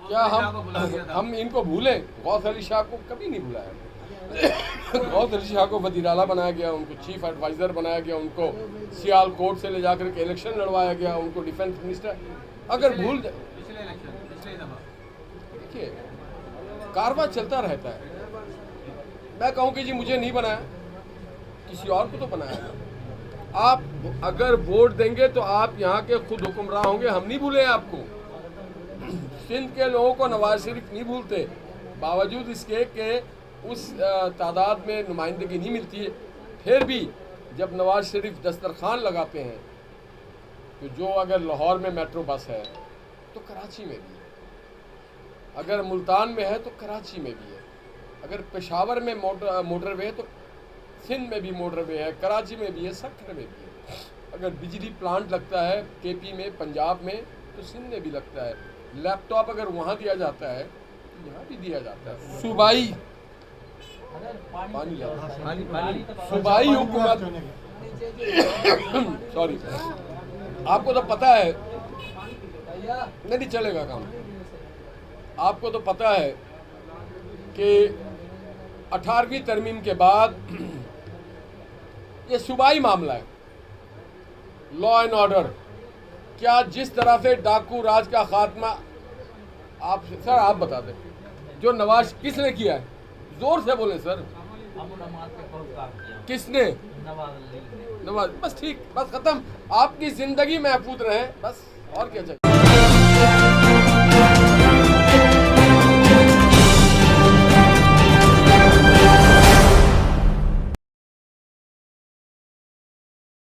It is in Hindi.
क्या हम इनको भूलें? गौस अली शाह को कभी नहीं भुलाया। गौस अली शाह को वज़ीर आला बनाया गया, उनको चीफ एडवाइज़र बनाया गया, उनको सियालकोट से ले जाकर के इलेक्शन लड़वाया गया, उनको डिफेंस मिनिस्टर। अगर भूल देखिए कारवा चलता रहता है। मैं कहूँ कि जी मुझे नहीं बनाया, किसी और को तो बनाया। आप अगर वोट देंगे तो आप यहाँ के खुद हुक्मरान होंगे, हम नहीं भूले आपको। सिंध के लोगों को नवाज शरीफ नहीं भूलते, बावजूद इसके कि उस तादाद में नुमाइंदगी नहीं मिलती है। फिर भी जब नवाज शरीफ दस्तरखान लगाते हैं तो जो अगर लाहौर में मेट्रो बस है तो कराची में भी है, अगर मुल्तान में है तो कराची में भी है, अगर पेशावर में मोटरवे है तो सिंध में भी मोटरवे है, कराची में भी है, सक्खर में भी है। अगर बिजली प्लांट लगता है केपी में, पंजाब में, तो सिंध में भी लगता है। लैपटॉप अगर वहाँ दिया जाता है तो यहाँ भी दिया जाता है। सूबाई सूबाई हुकूमत सॉरी, आपको तो पता है, नहीं चलेगा काम। आपको तो पता है कि 18वीं तरमीम के बाद ये सूबाई मामला है, लॉ एंड ऑर्डर। क्या जिस तरह से डाकू राज का खात्मा, आप सर आप बता दें, जो नवाज किसने किया है? जोर से बोले सर, किसने? नवाज। बस ठीक, बस खत्म। आपकी जिंदगी महफूज रहे, बस और क्या चाहिए।